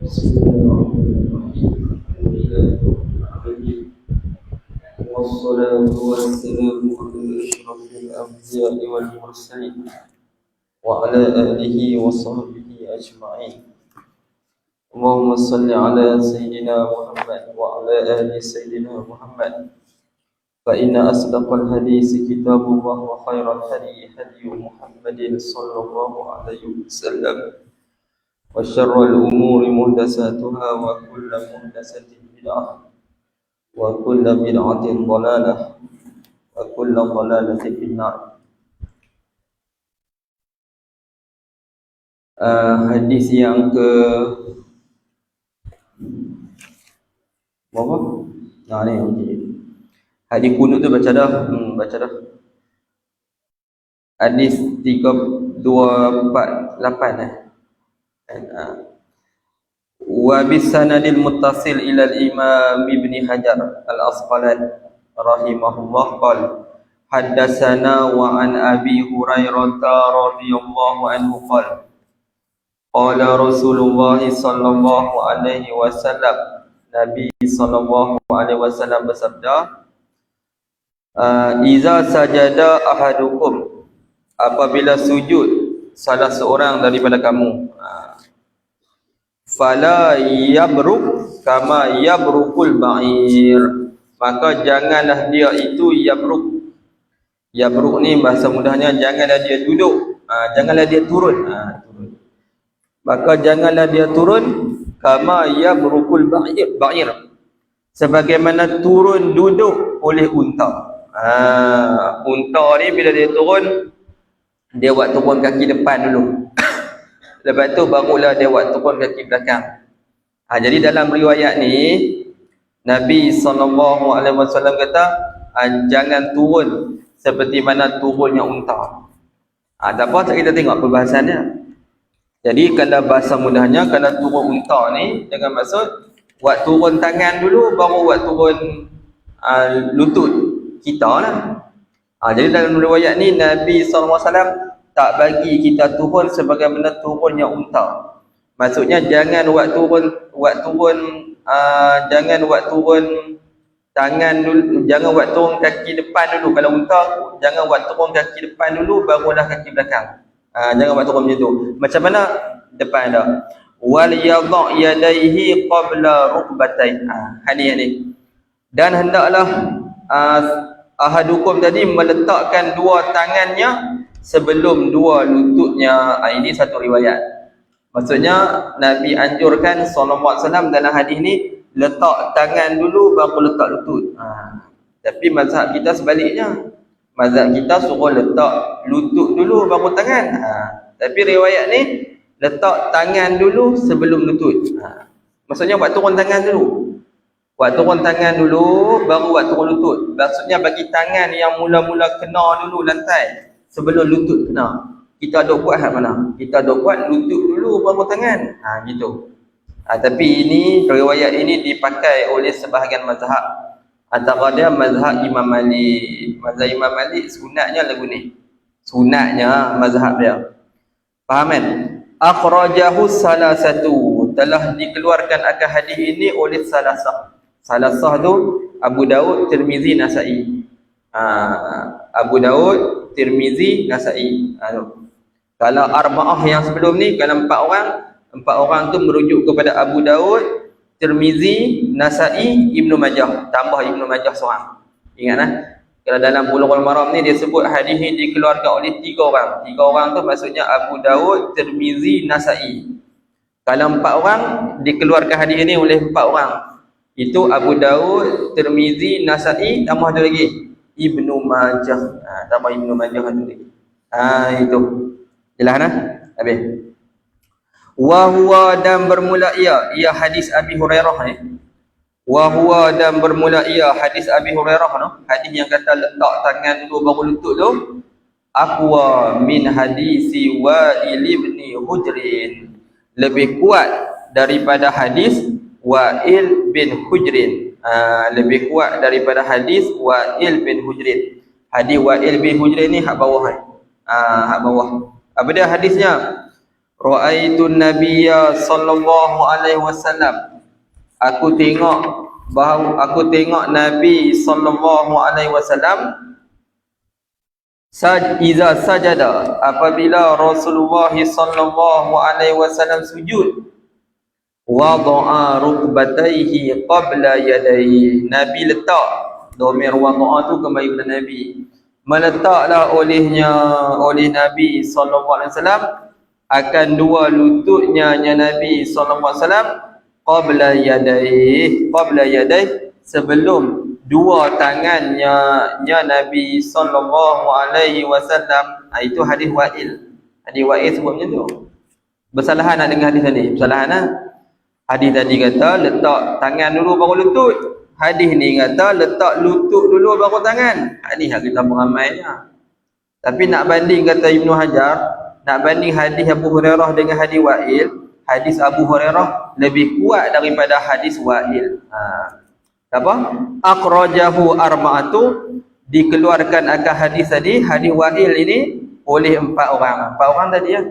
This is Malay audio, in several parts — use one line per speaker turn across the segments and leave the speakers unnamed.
بسم الله الرحمن الرحيم الحمد لله رب العالمين والصلاة والسلام على أشرف الأنبياء والمرسلين وعلى آله وصحبه أجمعين اللهم صل على سيدنا محمد وعلى آل سيدنا محمد فإن أصدق الحديث كتاب الله وخير الهدي هدي محمد صلى الله عليه وسلم وشر الأمور محدثاتها وكل محدثة بدعة وكل بدعة ضلالة وكل ضلالة في النار. Hadis yang ke berapa? Nah ni okey. Hadis kunut tu baca dah. Baca dah. Hadis 3248 wa bisanadil muttasil ila al-imam Ibn Hajar al-Asqalani rahimahullah qala haddatsana wa an Abi Hurairah radhiyallahu anhu qala qala Rasulullah sallallahu alaihi wasallam Nabi sallallahu alaihi wasallam bersabda iza sajada ahadukum apabila sujud salah seorang daripada kamu fala yabruk kama yabrukul ba'ir, maka janganlah dia itu yabruk. Yabruk ni bahasa mudahnya janganlah dia duduk, janganlah dia turun. Maka janganlah dia turun kama yabrukul ba'ir, sebagaimana turun duduk oleh unta. Unta ni bila dia turun, dia buat turun kaki depan dulu. Lepas tu barulah dia buat turun kaki belakang. Jadi dalam riwayat ni Nabi SAW kata jangan turun seperti mana turunnya unta. Tak apa, kita tengok perbahasannya. Jadi kalau bahasa mudahnya, kalau turun unta ni jangan maksud buat turun tangan dulu baru buat turun lutut kita lah. Jadi dalam riwayat ni Nabi SAW tak bagi kita turun sebagaimana turunnya unta. Maksudnya jangan buat turun jangan buat turun tangan dulu, jangan buat turun kaki depan dulu. Kalau unta jangan buat turun kaki depan dulu barulah kaki belakang. Jangan buat turun macam tu. Macam mana? Depan dah. Wal yadha yadayhi qabla rukbatain. Hadis ni. Dan hendaklah ahadukum tadi meletakkan dua tangannya sebelum dua lututnya. Ini satu riwayat. Maksudnya Nabi anjurkan sallallahu alaihi wasallam dalam hadis ni letak tangan dulu baru letak lutut. Tapi mazhab kita sebaliknya. Mazhab kita suruh letak lutut dulu baru tangan. Tapi riwayat ni letak tangan dulu sebelum lutut. Maksudnya buat turun tangan dulu. Buat turun tangan dulu baru buat turun lutut. Maksudnya bagi tangan yang mula-mula kena dulu lantai sebelum lutut kena. Kita dok buat hal mana? Kita dok buat lutut dulu baru tangan. Gitu. Tapi ini riwayat ini dipakai oleh sebahagian mazhab. Antara dia mazhab Imam Malik. Mazhab Imam Malik sunatnya lagu ni. Sunatnya mazhab dia. Faham kan? Akhrajahu salasatu, telah dikeluarkan akan hadis ini oleh salasah. Salasah tu Abu Daud, Tirmizi, Nasa'i. Abu Daud, Tirmizi, Nasa'i. Kalau arba'ah yang sebelum ni, kalau empat orang tu merujuk kepada Abu Daud, Tirmizi, Nasa'i, Ibnu Majah. Tambah Ibnu Majah seorang. Ingatlah. Kalau dalam Bulughul Maram ni dia sebut hadis ni dikeluarkan oleh tiga orang. Tiga orang tu maksudnya Abu Daud, Tirmizi, Nasa'i. Kalau empat orang dikeluarkan hadis ni oleh empat orang. Itu Abu Daud, Tirmizi, Nasa'i, tambah ada lagi Ibnu Majah. Tambah Ibnu Majah ada lagi. Itu. Jelas nah? Habis. Wa huwa dan bermula ia hadis Abi Hurairah ni. Wa huwa dan bermula ia hadis Abi Hurairah no. Hadis yang kata letak tangan dulu baru lutut tu. Aqwa min hadisi Wa'il ibn Hujrin. Lebih kuat daripada hadis Wa'il bin Hujrin. Lebih kuat daripada hadis Wa'il bin Hujrin. Hadis Wa'il bin Hujrin ni hak bawah ni. Hak bawah. Apa dia hadisnya? Ra'aitun Nabiyya sallallahu alaihi wasallam. Aku tengok Nabi sallallahu alaihi wasallam iza sajada, apabila Rasulullah sallallahu alaihi wasallam sujud, wada'a rukbatayhi qabla yadayhi. Nabi letak domir wada'a tu kembali kepada Nabi. Meletaklah oleh Nabi sallallahu alaihi wasallam akan dua lututnya Nabi sallallahu alaihi wasallam qabla yadayhi, sebelum dua tangannya Nabi sallallahu alaihi wasallam. Itu hadis Wa'il. Hadis Wa'il sebutnya tu. Bersalahan nak dengan hadis tadi? Bersalahan lah. Hadis tadi kata letak tangan dulu baru lutut. Hadis ni kata letak lutut dulu baru tangan. Hadis yang kita mengamalnya. Tapi nak banding, kata Ibnu Hajar, nak banding hadis Abu Hurairah dengan hadis Wa'il, hadis Abu Hurairah lebih kuat daripada hadis Wa'il. Apa? Akhrajahu arba'atu, dikeluarkan akan hadis tadi, hadis Wa'il ini oleh 4 orang. 4 orang tadi ya.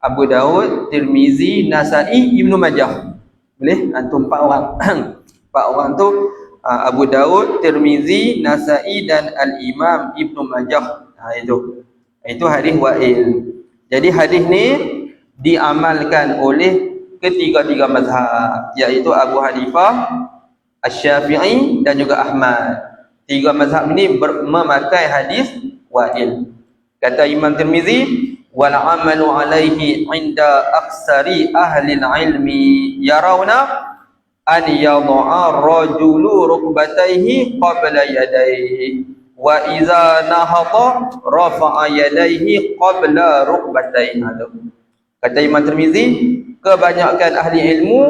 Abu Daud, Tirmizi, Nasa'i, Ibnu Majah. Boleh? Antum 4 orang. 4 orang tu Abu Daud, Tirmizi, Nasa'i dan Al-Imam Ibnu Majah. Itu hadis Wa'il. Jadi hadis ni diamalkan oleh ketiga-tiga mazhab, iaitu Abu Hanifah, Asy-Syafi'i dan juga Ahmad. 3 mazhab ini memakai hadis Wa'il. Kata Imam Tirmizi, wal amalu alaihi inda aksari ahli ilmi yarawna an yadha'a rajulu rukbatayhi qabla yadayhi wa iza nahata rafa'a yadayhi qabla rukbatayhi. Kata Imam Tirmizi, kebanyakan ahli ilmu,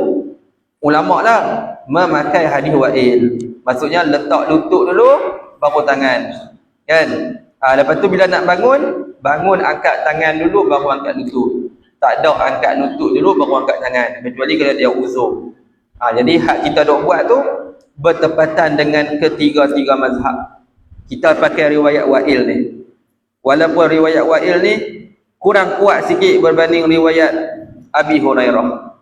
ulama lah, memakai hadis Wa'il. Maksudnya letak lutut dulu baru tangan, kan? Lepas tu bila nak bangun angkat tangan dulu baru angkat lutut. Tak ada angkat lutut dulu baru angkat tangan, kecuali kalau dia uzur. Jadi hak kita dok buat tu bertepatan dengan ketiga-tiga mazhab. Kita pakai riwayat Wa'il ni. Walaupun riwayat Wa'il ni kurang kuat sikit berbanding riwayat Abi Hurairah.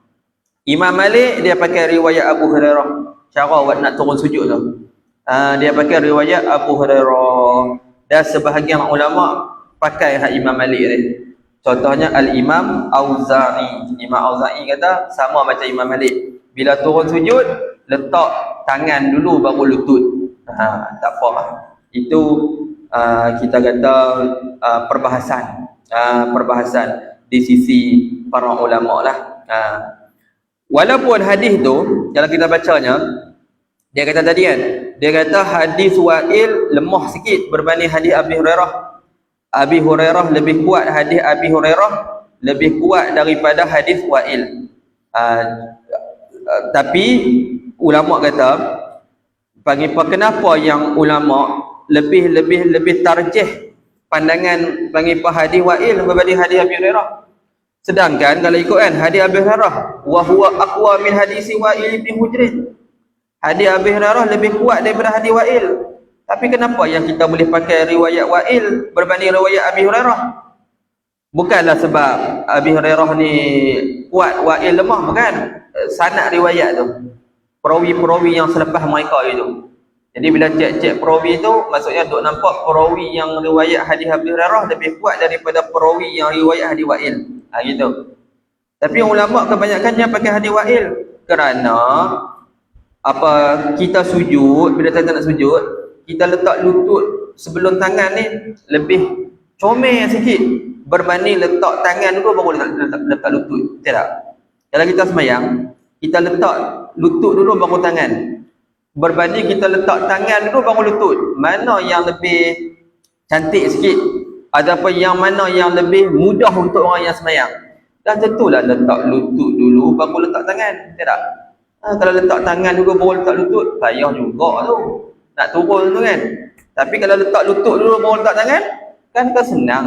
Imam Malik dia pakai riwayat Abu Hurairah, cara buat nak turun sujud tu. Dia pakai riwayat Abu Hurairah. Dan sebahagian ulama pakai hak Imam Malik ni. Contohnya Al-Imam Auza'i. Imam Auza'i kata sama macam Imam Malik. Bila turun sujud, letak tangan dulu baru lutut. Tak apa lah. Itu kita kata perbahasan di sisi para ulama lah. Walaupun hadis tu, kalau kita bacanya, dia kata tadi kan, dia kata hadis Wa'il lemah sikit berbanding hadis Abi Hurairah. Abi Hurairah lebih kuat, hadis Abi Hurairah lebih kuat daripada hadis Wa'il. Tapi ulama kata, kenapa yang ulama lebih tarjih pandangan hadis Wa'il berbanding hadis Abi Hurairah? Sedangkan kalau ikutkan hadis Abi Hurairah, wa huwa aqwa min hadis Wa'il bin Hujr. Hadis Abi Hurairah lebih kuat daripada hadis Wa'il. Tapi kenapa yang kita boleh pakai riwayat Wa'il berbanding riwayat Abi Hurairah? Bukanlah sebab Abi Hurairah ni kuat, Wa'il lemah, bukan. Sanad riwayat tu, perawi-perawi yang selepas mereka itu. Jadi bila cek perawi tu, maksudnya duk nampak perawi yang riwayat hadis Abi Hurairah lebih kuat daripada perawi yang riwayat hadis Wa'il. Gitu. Tapi ulama kebanyakannya pakai hadis Wa'il kerana kita sujud, bila kita nak sujud, kita letak lutut sebelum tangan ni lebih comel sikit berbanding letak tangan dulu baru letak lutut. Betul tak? Kalau kita semayang, kita letak lutut dulu baru tangan, berbanding kita letak tangan dulu baru lutut. Mana yang lebih cantik sikit? Ataupun yang mana yang lebih mudah untuk orang yang semayang? Dan tentulah letak lutut dulu baru letak tangan. Betul tak? Kalau letak tangan dulu baru letak lutut, payah juga tu nak turun tu kan. Tapi kalau letak lutut dulu baru letak tangan, kan senang.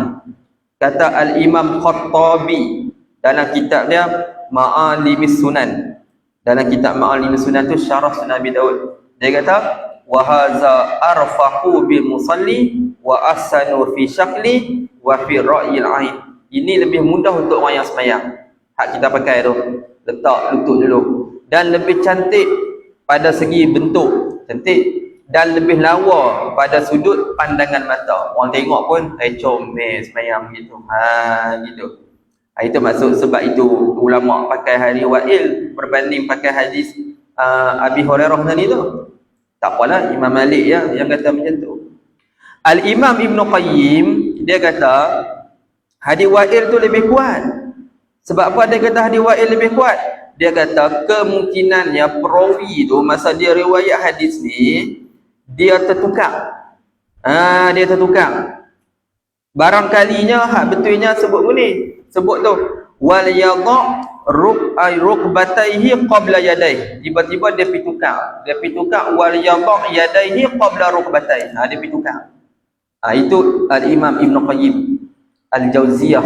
Kata Al-Imam Khattabi dalam kitab dia Ma'alimis Sunan. Dalam kitab Ma'alimis Sunan tu syarah Sunan Abi Daud. Dia kata wa hadza arfaqu bil musalli wa ahsanu fi syakli wa fi ra'yil ain. Ini lebih mudah untuk orang yang semayang. hak kita pakai tu. Letak lutut dulu. Dan lebih cantik pada segi bentuk, cantik, dan lebih lawa pada sudut pandangan mata. Orang tengok pun comel semayang gitu. Gitu. Itu maksud, sebab itu ulama pakai hadis Wa'il berbanding pakai hadis Abi Hurairah tadi tu. Tak apalah, Imam Malik ya yang kata macam tu. Al-Imam Ibn Qayyim dia kata hadis Wa'il tu lebih kuat. Sebab apa dia kata hadis Wa'il lebih kuat? Dia kata kemungkinannya perawi tu masa dia riwayat hadis ni dia tertukar. Dia tertukar. Barangkalinya hak betulnya sebut ni. Sebut tu wal yadha rukbataihi qabla yadayhi. Tiba-tiba dia pi tukar. Dia pi tukar wal yadha yadayhi qabla rukbataihi. Dia pi tukar. Itu Al-Imam Ibn Qayyim Al-Jauziyah.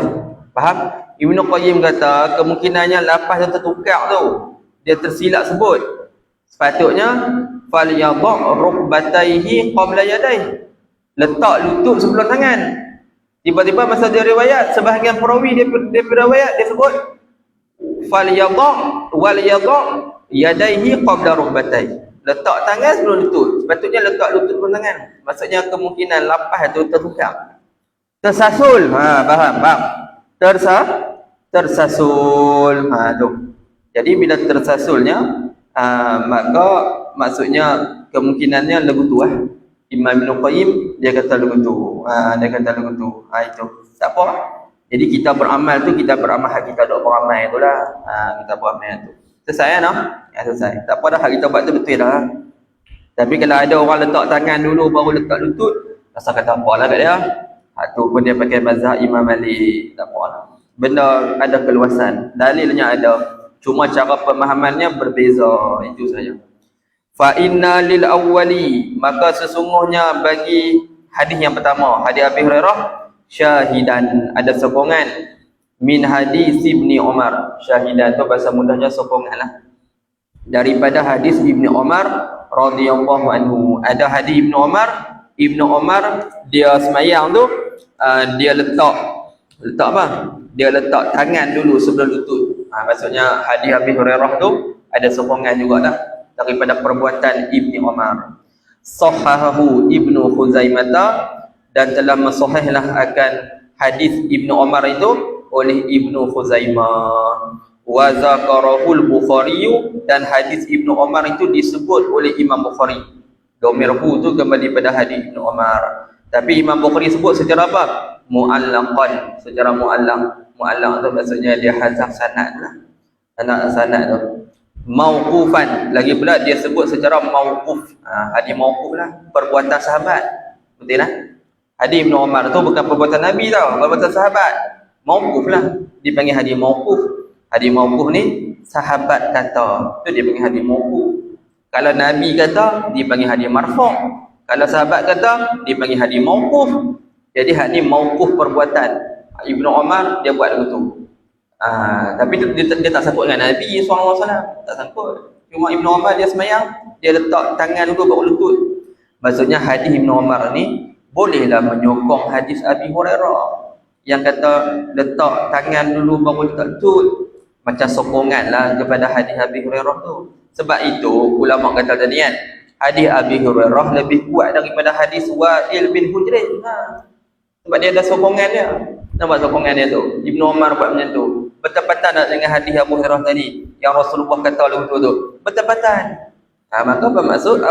Faham? Ibn Qayyim kata kemungkinannya lafaz tu tertukar tu. Dia tersilap sebut. Sepatutnya fal yadha rukbataihi qabla yadayhi. Letak lutut sebelum tangan. Tiba-tiba masa dia riwayat, sebahagian perawi dia riwayat, dia sebut fal yadha wal yadha yadayhi qabla rukbatayhi. Letak tangan sebelum lutut. Sepatutnya letak lutut sebelum tangan. Maksudnya kemungkinan lapah tu tertukar. Tersasul. Faham? Tersasul. Tu. Jadi bila tersasulnya, maka maksudnya kemungkinannya lagu tu lah. Imam Ibn Qayyim dia kata lagu tu. Dia kata lagu tu. Itu. Tak apa. Jadi kita beramal tu, kita beramal hak kita dok beramal tu lah. Kita beramal tu. Selesai noh? Ya selesai. Tak apa dah, hak kita buat tu betul dah. Tapi kalau ada orang letak tangan dulu baru letak lutut, rasa kata apalah kat dia. Hak tu pun dia pakai mazhab Imam Malik. Tak apalah. Benda ada keluasan. Dalilnya ada. Cuma cara pemahamannya berbeza. Itu saja. Fa inna lil awwali, maka sesungguhnya bagi hadis yang pertama, hadis Abi Hurairah, syahidan, ada sokongan min hadis Ibni Umar. Syahidan tu bahasa mudahnya sokonganlah. Daripada hadis Ibni Umar radhiyallahu anhu. Ada hadis Ibnu Umar dia semayang tu dia letak apa? Dia letak tangan dulu sebelum lutut. Maksudnya hadis Abi Hurairah tu ada sokongan jugalah daripada perbuatan Ibni Umar. Sahahahu Ibnu Khuzaimah, dan telah mensahihlah akan hadis Ibnu Umar itu oleh Ibnu Khuzaimah. Wa zakarahul Bukhari, dan hadis Ibnu Umar itu disebut oleh Imam Bukhari. Domirhu tu kembali pada hadis Ibnu Umar. Tapi Imam Bukhari sebut secara apa? Mu'allaqan, secara mu'allaq. Mu'allaq tu maksudnya dia hazaf sanad lah. Sanad tu. Mauqufan, lagi pula dia sebut secara mauquf. Hadis mauquf lah, perbuatan sahabat. Betul lah. Hadis Ibn Umar tu bukan perbuatan Nabi tau, perbuatan sahabat. Mauquf lah, dipanggil hadis mauquf. Hadis mauquf ni sahabat kata, tu dia panggil hadis mauquf. Kalau Nabi kata, dipanggil hadis marfu'. Kalau sahabat kata, dipanggil hadis mauquf. Jadi hadis mauquf perbuatan Ibn Umar dia buat begitu. Tapi dia tak sangkut dengan Nabi SAW. Tak sangkut. Cuma Ibn Umar dia semayang, dia letak tangan dulu baru lutut. Maksudnya hadis Ibn Umar ni bolehlah menyokong hadis Abi Hurairah yang kata letak tangan dulu baru letak lutut. Macam sokongan lah kepada hadis Abi Hurairah tu. Sebab itu ulama kata tadi kan, hadis Abi Hurairah lebih kuat daripada hadis Wa'il bin Hujrin. Sebab dia ada sokongan dia. Nampak sokongan dia tu. Ibn Umar buat macam tu. Bertepatan tak dengan hadis Abu Hurairah tadi yang Rasulullah kata lagu tu? Bertepatan. Maka bermaksud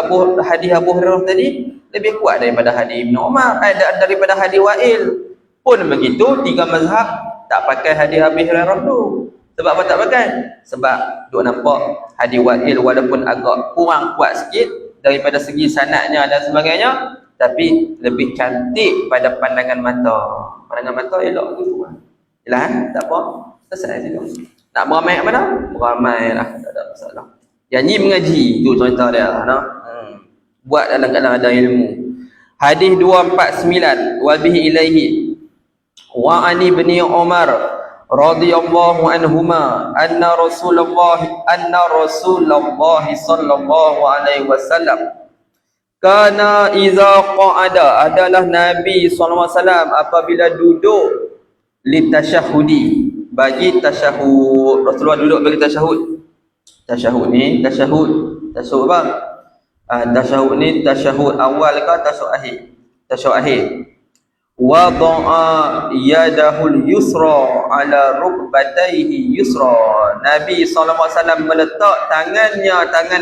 hadis Abu Hurairah tadi lebih kuat daripada hadis Ibn Umar, daripada hadis Wa'il. Pun begitu, tiga mazhab tak pakai hadis Abu Hurairah tu. Sebab apa tak pakai? Sebab duk nampak hadis Wa'il walaupun agak kurang kuat sikit daripada segi sanadnya dan sebagainya, tapi lebih cantik pada pandangan mata. Pandangan mata elok tu. Yalah, tak apa. Selesai situ. Nak beramai kat mana? Beramai lah, tak ada masalah. Janji mengaji, tu contoh dia. Buat dalam keadaan ada ilmu. Hadis 249, wa bihi ilaihi wa ani ibni Umar radhiyallahu anhuma anna Rasulullah sallallahu alaihi wasallam kana iza qa'ada, adalah Nabi sallallahu alaihi wasallam apabila duduk litasyahudi, bagi tasyahud. Rasulullah duduk bagi tasyahud. Tasyahud ni tasyahud apa? Tasyahud ni tasyahud awal ke tasyahud akhir? Tasyahud akhir. Wada'a yadahul yusra ala rukbatayhi yusra. Nabi SAW meletak tangan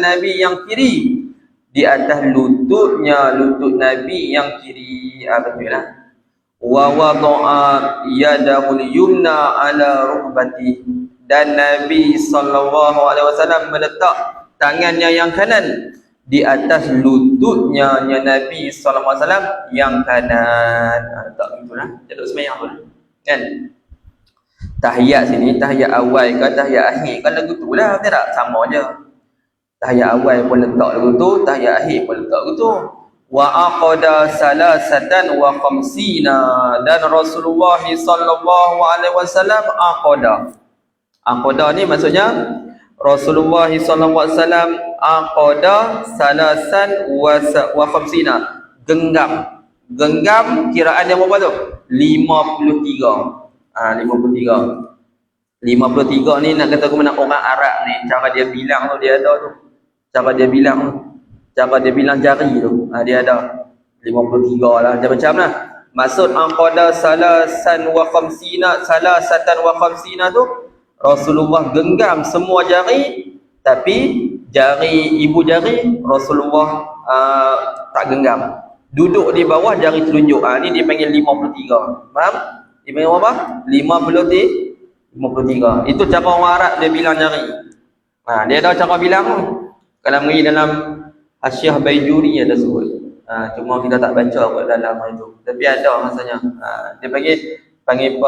Nabi yang kiri di atas lutut Nabi yang kiri. Betul lah. Wa wada'a yadahul yumna ala rukbatih, dan Nabi SAW meletak tangannya yang kanan di atas lututnya Nabi SAW yang kanan. Tak begitulah, jaduk semayang pun kan. Tahiyat sini, tahiyat awal ke tahiyat akhir kan lagu tu lah, betul tak? Sama je. Tahiyat awal pun letak lagu tu, tahiyat akhir pun letak lagu tu. Wa aqada salasatan wa khamsina, dan Rasulullah SAW aqada ni maksudnya Rasulullah SAW aqada salasan wa khamsina, genggam kiraan yang berapa tu? 53. 53 ni nak kata aku nak orang Arab ni, cara dia bilang tu dia ada tu. Cara dia bilang jari tu, dia ada 53 lah, macam-macam lah. Maksud aqada salasatan wa khamsina tu, Rasulullah genggam semua jari, tapi ibu jari Rasulullah tak genggam. Duduk di bawah jari telunjuk. Ni dia panggil 53. Faham? Dia panggil apa? 53. Itu cara orang Arab dia bilang jari. Dia ada cara bilang tu. Kalau pergi dalam Hasyiah Baijuri ada sebut. Cuma kita tak baca kat dalam itu. Tapi ada masanya. Dia panggil 53.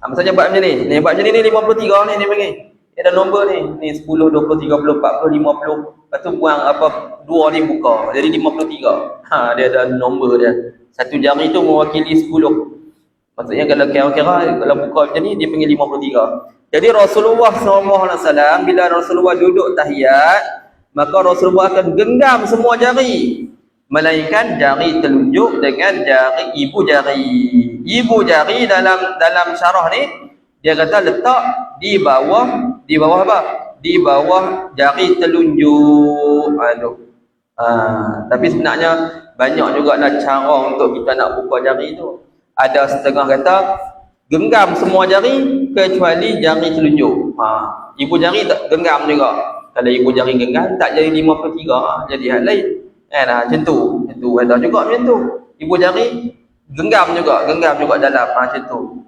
Maksudnya buat macam ni. Ni buat macam ni 53 ni dia panggil. Dia ada nombor ni. Ni 10, 20, 30, 40, 50. Lepas tu buang apa 2 ni buka. Jadi 53. Dia ada nombor dia. Satu jari tu mewakili 10. Maksudnya kalau kira-kira kalau buka macam ni dia panggil 53. Jadi Rasulullah SAW bila Rasulullah duduk tahiyat, maka Rasulullah akan genggam semua jari, melainkan jari telunjuk dengan jari ibu jari. Ibu jari dalam syarah ni dia kata letak di bawah apa? Di bawah jari telunjuk. Tapi sebenarnya banyak juga lah cara untuk kita nak buka jari tu. Ada setengah kata genggam semua jari kecuali jari telunjuk. Ibu jari tak genggam juga. Kalau ibu jari genggam tak jadi 53, jadi hal lain. Macam tu. Ada juga macam tu. Ibu jari genggam juga dalam macam tu.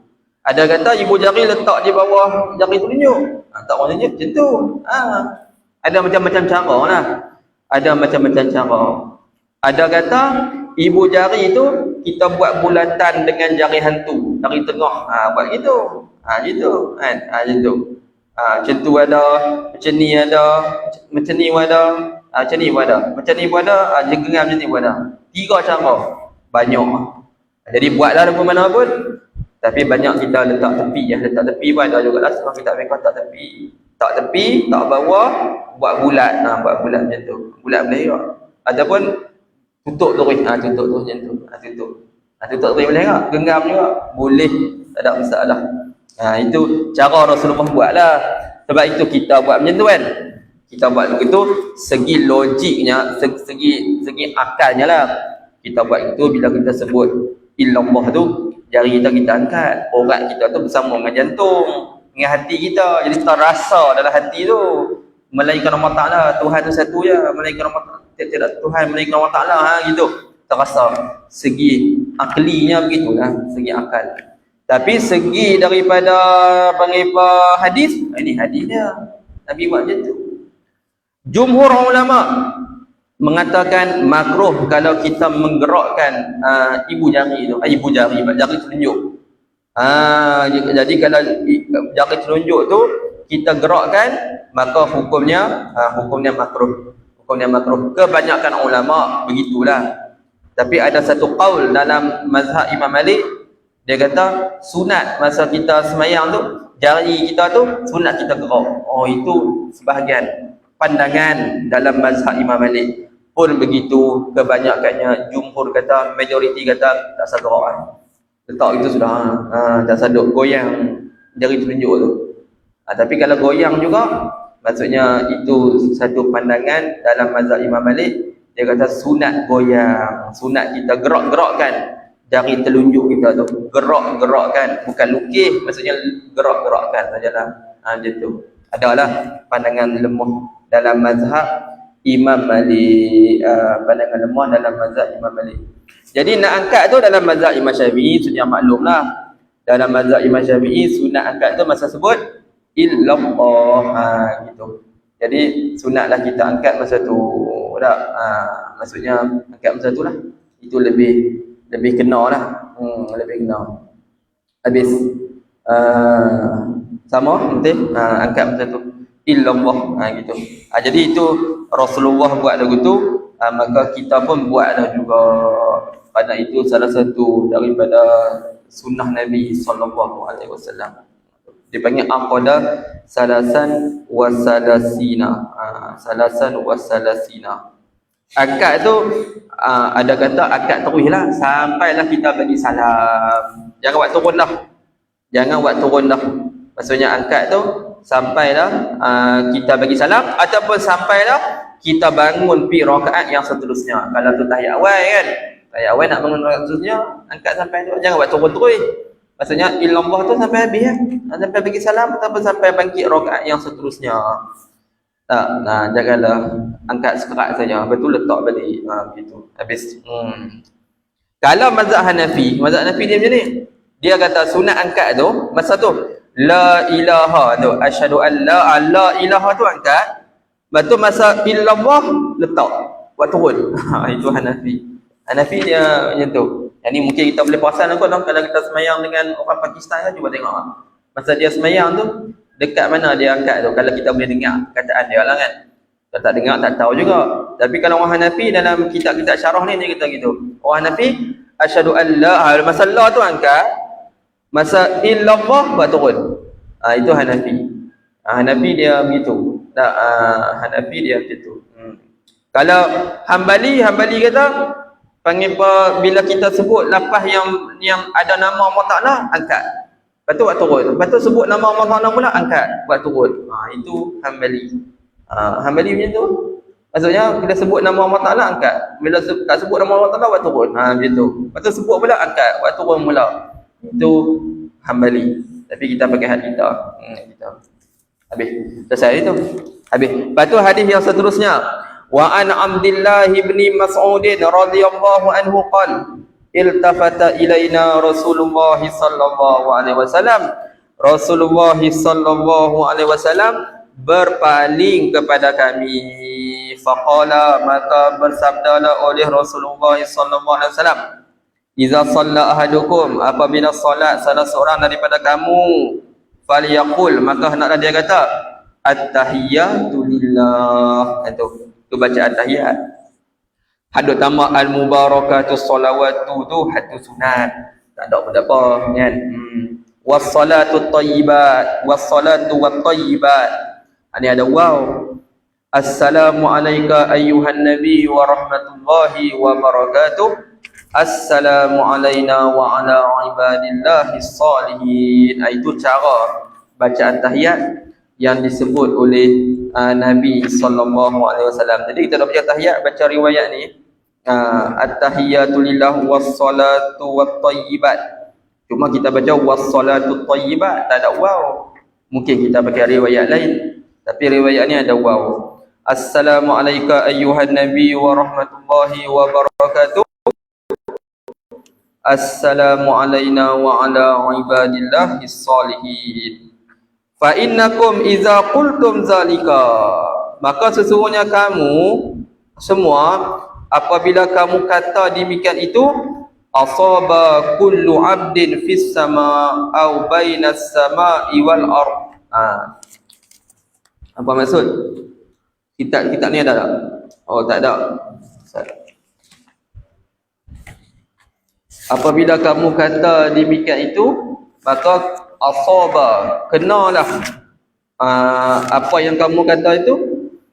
Ada kata ibu jari letak di bawah jari telunjuk. Tak orang tunjuk macam tu. Ada macam-macam cara lah. Ada macam-macam cara. Ada kata ibu jari tu kita buat bulatan dengan jari hantu, jari tengah. Buat gitu. Gitu kan. Macam tu. Macam tu ada, macam ni ada, macam ni pun ada, macam ni pun ada, macam ni pun ada, genggam macam ni pun ada. 3 cara. Banyak. Jadi buatlah apa mana pun. Tapi banyak kita letak tepi ya. Letak tepi pun ada juga lah. Sebab kita ambil tak tepi. Tak tepi, tak bawah, buat bulat. Buat bulat macam tu. Bulat boleh juga. Ataupun tutup terus. Tutup terus macam tu. Tutup terus boleh tak? Genggam juga. Boleh. Tak ada masalah. Itu cara Rasulullah buat lah. Sebab itu kita buat macam tu kan. Kita buat begitu, segi logiknya, segi akalnya lah. Kita buat itu bila kita sebut illallah tu, jari kita angkat. Orat kita tu bersama dengan jantung, dengan hati kita. Jadi kita rasa dalam hati tu, melainkan Allah Ta'ala, Tuhan tu satu je. Melainkan Allah Ta'ala, tidak Tuhan, melainkan Allah Ta'ala. Gitu. Kita rasa. Segi aklinya begitulah, segi akal. Tapi segi daripada hadis, ini hadisnya Nabi buat macam tu. Jumhur ulama mengatakan makruh kalau kita menggerakkan ibu jari telunjuk. Jadi kalau jari telunjuk tu kita gerakkan, maka hukumnya makruh. Kebanyakan ulama begitulah. Tapi ada satu qaul dalam mazhab Imam Malik, dia kata sunat masa kita semayang tu, jari kita tu sunat kita gerak. Itu sebahagian pandangan dalam mazhab Imam Malik. Pun begitu, kebanyakannya jumhur kata, majoriti kata tak usah gerak. Letak itu sudah dah sadut goyang jari telunjuk tu. Tapi kalau goyang juga, maksudnya itu satu pandangan dalam mazhab Imam Malik. Dia kata sunat goyang, sunat kita gerak-gerakkan jari telunjuk kita tu, gerak-gerakkan, bukan lukis, maksudnya gerak-gerakkan sajalah. Macam tu. Adalah pandangan lemah dalam mazhab Imam Malik, pandangan lemah dalam mazhab Imam Malik. Jadi nak angkat tu dalam mazhab Imam Syafi'i sudah maklumlah. Dalam mazhab Imam Syafi'i sunat angkat tu masa sebut illallah gitu. Jadi sunatlah kita angkat masa tu dah. Maksudnya angkat masa tu lah. Itu lebih kena lah. Lebih kena. Habis sama nanti angkat masa tu illallah gitu. Jadi itu Rasulullah buat lagu tu, maka kita pun buat dah juga. Pada itu salah satu daripada sunnah Nabi sallallahu alaihi wasallam. Dipanggil aqada salasan wa salasina. Salasan wa salasina. Akad tu ada kata akad teruslah sampailah kita bagi salam. Jangan buat turun dah. Jangan buat turun dah. Maksudnya akad tu sampailah kita bagi salam ataupun sampailah kita bangun pi rakaat yang seterusnya. Kalau tu tahiyat awal kan. Tahiyat awal nak bangun rakaat seterusnya, angkat sampai tu. Jangan buat turun terus. Maksudnya illallah tu sampai habis kan. Sampai bagi salam ataupun sampai bangkit rakaat yang seterusnya. Tak, janganlah angkat sekerat saja. Betul letak balik. Begitu. Habis. Kalau mazhab Hanafi dia macam ni. Dia kata sunat angkat tu masa tu la ilaha tu, asyhadu an la ilaha tu angkat. Betul masa illallah letak buat turun. Itu Hanafi. Hanafi dia macam tu. Yang ni mungkin kita boleh perasan kot kalau kita semayang dengan orang Pakistan kan, cuba tengok. Masa dia semayang tu dekat mana dia angkat tu, kalau kita boleh dengar kataan dia lah kan. Kalau tak dengar tak tahu juga. Tapi kalau orang Hanafi dalam kitab-kitab syarah ni dia kata gitu. Orang Hanafi asyhadu an la, masa la tu angkat, masa illallah buat turun. Itu Hanafi. Hanafi dia begitu. Hanafi dia begitu. Kalau Hambali kata panggil apa, bila kita sebut lafaz yang ada nama Allah Ta'ala angkat. Lepas tu buat turun. Lepas tu sebut nama Allah Ta'ala pula angkat, buat turun. Itu Hambali. Hambali macam tu. Maksudnya bila sebut nama Allah Ta'ala angkat. Bila tak sebut nama Allah Ta'ala buat turun. Macam tu. Lepas tu sebut pula angkat, buat turun pula. Itu Hambali. Tapi kita pakai hadis kita. Habis. Selesai itu. Habis. Lepas tu hadis yang seterusnya. Wa an Abdullah bin Mas'ud radhiyallahu anhu qala iltafata ilaina Rasulullah sallallahu alaihi wasallam. Rasulullah sallallahu alaihi wasallam berpaling kepada kami. Faqala, maka bersabdalah oleh Rasulullah sallallahu alaihi wasallam, iza shalla ahadukum, apabila solat salah seorang daripada kamu, falyaqul, maka hendaklah dia kata at-tahiyyatu lillah. Itu bacaan tahiyat. Hadut tambah al-mubarakatus salawatu tu hadut sunat. Tak ada apa-apa kan. Was-salatu tayyibat, was-salatu wat-tayyibat. Ini ada waw. Assalamu alayka ayyuhan nabi wa rahmatullahi wa barakatuh. Assalamu alayna wa ala ibadillahis salihin. Itu cara bacaan tahiyat yang disebut oleh Nabi sallallahu alaihi wasallam. Jadi kita dah baca tahiyat, baca riwayat ni, at-tahiyatu lillah was-salatu wat-tayyibat. Cuma kita baca was-salatu tayyibat, tak ada waw. Mungkin kita pakai riwayat lain, tapi riwayat ni ada waw. Assalamu alayka ayyuhan nabi wa rahmatullahi wa barakatuh. Assalamu alayna wa ala ibadillahis salihin. Fa innakum iza qultum zalika, maka sesungguhnya kamu semua apabila kamu kata demikian itu, asaba kullu abdin fis sama au bainas sama'i wal ard. Apa maksud? Kitab ni ada tak? Oh, tak ada. Apabila kamu kata demikian itu, maka asaba, kenalah apa yang kamu kata itu,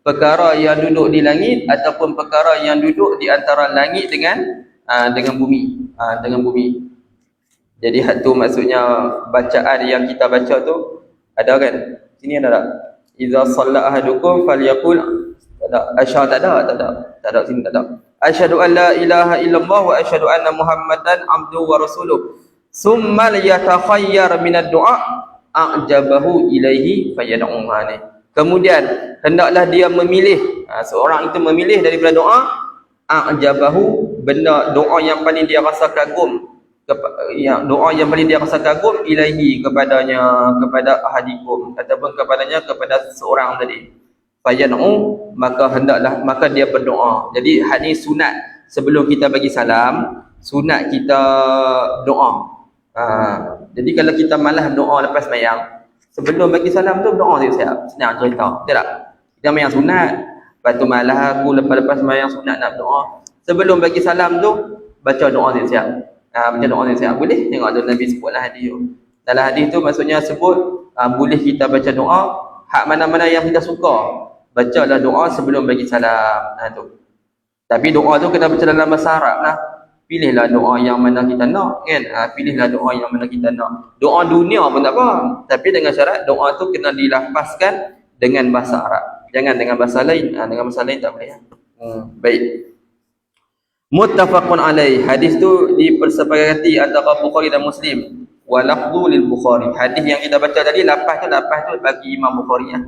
perkara yang duduk di langit ataupun perkara yang duduk di antara langit dengan bumi, dengan bumi. Jadi hak tu maksudnya bacaan yang kita baca tu ada kan? Sini ada tak? Iza shalla ahadukum falyaqul tak ada sini tak ada. Asyhadu an la ilaha illallah wa asyhadu anna Muhammadan abduhu wa rasuluh. Summa yatakhayyar min ad-du'a a'jabahu ilaihi fayad'uhani. Kemudian hendaklah dia memilih, seorang itu memilih daripada doa a'jabahu, benda doa yang paling dia rasa kagum, doa yang paling dia rasa kagum ilaihi kepadanya, kepada ahadikum ataupun kepada seorang tadi. Fayad'u, maka dia berdoa. Jadi hadis sunat sebelum kita bagi salam, sunat kita doa. Jadi kalau kita malas doa lepas sembahyang, sebelum bagi salam tu doa siap-siap. Senang cerita, betul tak? Kita sembahyang sunat, lepas tu malas aku lepas sembahyang sunat nak doa. Sebelum bagi salam tu baca doa siap-siap. Baca doa siap-siap. Boleh tengok tu Nabi sebutlah hadis tu. Dalam hadis tu maksudnya sebut boleh kita baca doa hak mana-mana yang kita suka. Bacalah doa sebelum bagi salam. Tu. Tapi doa tu kena baca dalam bahasa Arab lah. Pilihlah doa yang mana kita nak kan. Pilihlah doa yang mana kita nak. Doa dunia pun tak apa. Tapi dengan syarat doa tu kena dilafazkan dengan bahasa Arab. Jangan dengan bahasa lain. Dengan bahasa lain tak boleh. Baik. Muttafaqun alaih. Hadis tu dipersepakati antara Bukhari dan Muslim. Wa lafdhu lil Bukhari. Hadis yang kita baca tadi lafaz tu bagi Imam Bukhari ya.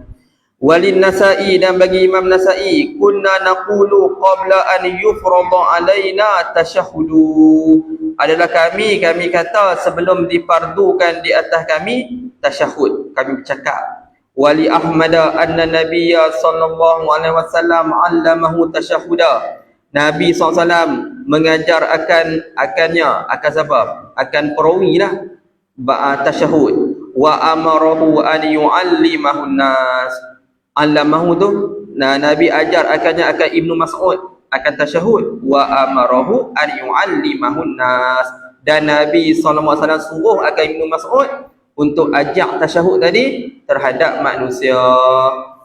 Walin Nasa'i, dan bagi Imam Nasa'i, kunna naqulu qabla an yufrada alaina tasyahhudu. Adalah kami kata sebelum difardukan di atas kami tasyahud, kami bercakap. Wali Ahmada anna Nabiyya sallallahu alaihi wasallam 'allamahu tasyahhuda. Nabi SAW mengajar akan siapa? Akan perawi lah tasyahud. Wa amarahu an yu'allimahu an-nas. Allamahu tu Nabi ajar akan Ibnu Mas'ud akan tasyahud. Wa amarahu an yu'allimahun nas, dan Nabi SAW suruh akan Ibnu Mas'ud untuk ajak tasyahud tadi terhadap manusia.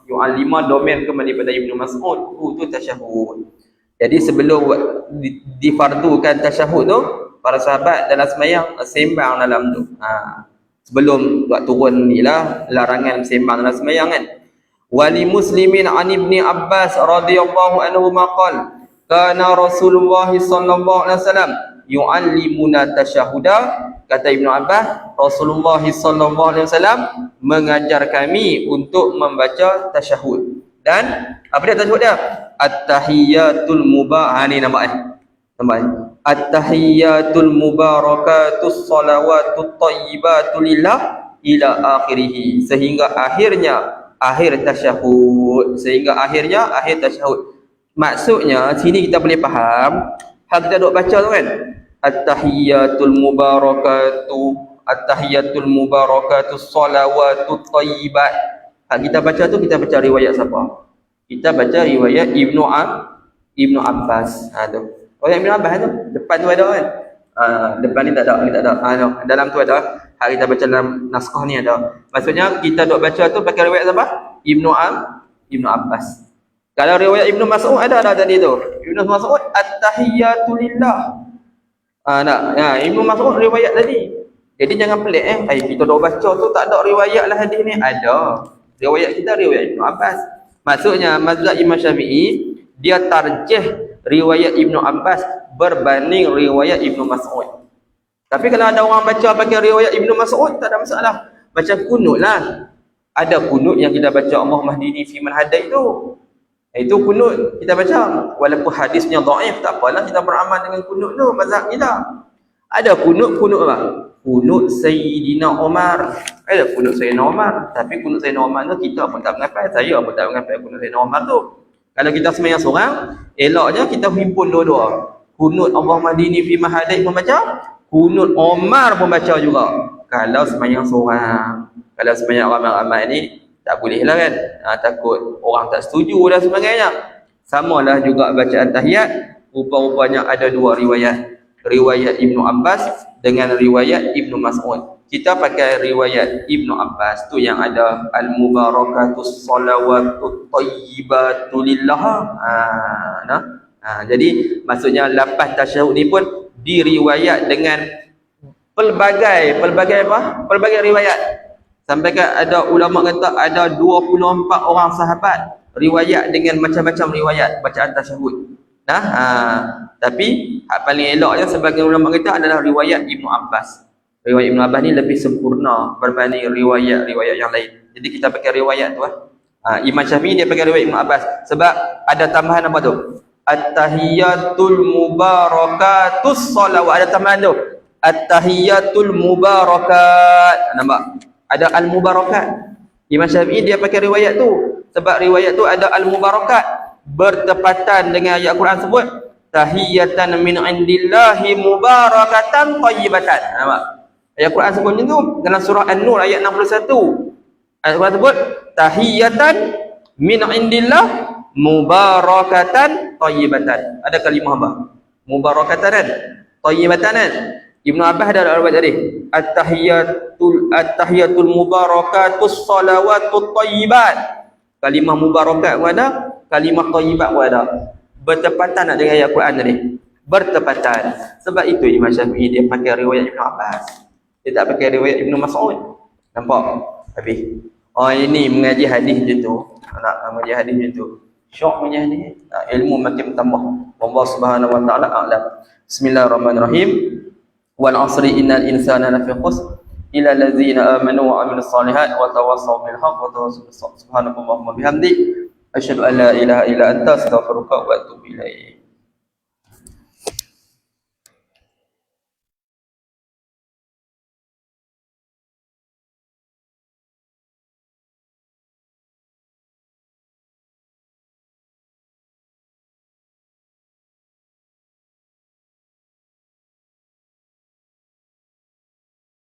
Yu'allima domain kembali pada Ibnu Mas'ud, itu tasyahud. Jadi sebelum difardukan tasyahud tu, para sahabat dalam sembahyang sembang dalam tu. Sebelum buat turun ni lah larangan sembang dalam sembahyang kan. Wali Muslimin an Ibni Abbas radhiyallahu anhu maqal kana Rasulullah sallallahu alaihi wasallam yu'allimuna tasyahuda. Kata Ibnu Abbas, Rasulullah sallallahu alaihi wasallam mengajar kami untuk membaca tasyahud. Dan apa dia tasyahud dia? At-tahiyyatul mubarakah, ni nampak At-tahiyyatul mubarakatus salawatut thayyibatu lillah ila akhirih, sehingga akhirnya akhir tasyahud, akhir tasyahud. Maksudnya sini kita boleh faham hal kita duk baca tu kan, at-tahiyyatul mubarakatu salawatut thayyibat. Hak kita baca tu, kita baca riwayat siapa? Kita baca riwayat Ibnu Abbas. Tu riwayat Ibnu Abbas tu depan tu ada kan. Depan ni tak ada. Dalam tu ada. Hari kita baca dalam naskah ni ada. Maksudnya kita duk baca tu pakai riwayat siapa? Ibnu Abbas. Kalau riwayat Ibnu Mas'ud ada tadi tu. Ibnu Mas'ud at-tahiyyatu lillah. Ibnu Mas'ud riwayat tadi. Jadi jangan pelik kita duk baca tu tak ada riwayat lah hadis ni. Ada. Riwayat kita riwayat Ibnu Abbas. Maksudnya mazhab Imam Syafi'i dia tarjih riwayat Ibnu Abbas berbanding riwayat Ibnu Mas'ud. Tapi kalau ada orang baca pakai riwayat Ibnu Mas'ud, tak ada masalah. Macam kunut lah. Ada kunut yang kita baca Allahumma hdini fi man hadait tu. Itu kunut kita baca. Walaupun hadisnya dhaif, tak apalah kita beramal dengan kunut tu, mazhab kita. Ada kunut apa? Kunut Sayyidina Umar. Ada kunut Sayyidina Umar. Tapi kunut Sayyidina Umar tu kita pun tak menghafal. Saya pun tak menghafal kunut Sayyidina Umar tu. Kalau kita sembahyang seorang, eloknya kita himpun dua-dua. Kunut Allahumma hdini fi man hadait pun baca. Kunut Omar pun baca juga. Kalau sembahyang seorang. Kalau sembahyang ramai-ramai ni tak boleh lah kan. Takut orang tak setuju dan sebagainya. Samalah juga bacaan tahiyat. Rupa-rupanya ada dua riwayat. Riwayat Ibnu Abbas dengan riwayat Ibnu Mas'ud. Kita pakai riwayat Ibnu Abbas tu yang ada al-mubarakatus salawatut thayyibatu lillah. Jadi maksudnya lapas tasyahud ni pun diriwayat dengan pelbagai apa? Pelbagai riwayat. Sampai kan ada ulama kata ada 24 orang sahabat riwayat dengan macam-macam riwayat bacaan tasyahud. Tapi hak paling eloknya sebagian ulama kata adalah riwayat Ibnu Abbas. Riwayat Ibnu Abbas ni lebih sempurna berbanding riwayat-riwayat yang lain. Jadi kita pakai riwayat tu Imam Syafi'i dia pakai riwayat Ibnu Abbas sebab ada tambahan apa tu? At-tahiyatul mubarakatus salawat. Ada tambahan tu. At-tahiyatul mubarakat. Nampak? Ada al-mubarakat. Imam Syafi'i dia pakai riwayat tu sebab riwayat tu ada al-mubarakat bertepatan dengan ayat Quran sebut tahiyatan min indillahi mubarakatan thayyibatan. Nampak? Ayat Quran sebut macam tu dalam surah An-Nur ayat 61. Ayat Quran sebut tahiyatan min indillah mubarakatan thayyibatan. Ada kalimah apa? Mubarakatan kan? Thayyibatan kan? Ibnu Abbas ada riwayat tadi. At-tahiyatul mubarakatus salawatut thayyibat. Kalimah mubarakat pun ada, kalimah thayyibat pun ada. Bertepatan nak dengan ayat Quran tadi. Bertepatan. Sebab itu Imam Syafi'i dia pakai riwayat Ibnu Abbas. Dia tak pakai riwayat Ibnu Mas'ud. Nampak? Habis. Ini mengaji hadis je tu. Nak mengaji hadis je tu. Syok mengaji hadis. Ilmu makin bertambah. Allah Subhanahu wa taala a'lam. Bismillahirrahmanirrahim. Wal 'asri innal insana lafi khusr illa allazina amanu wa 'amilus solihat wa tawassaw bil haqq wa tawassaw bis sabr. Subhanakallahumma bihamdik asyhadu an la ilaha illa anta astaghfiruka wa atubu ilaik.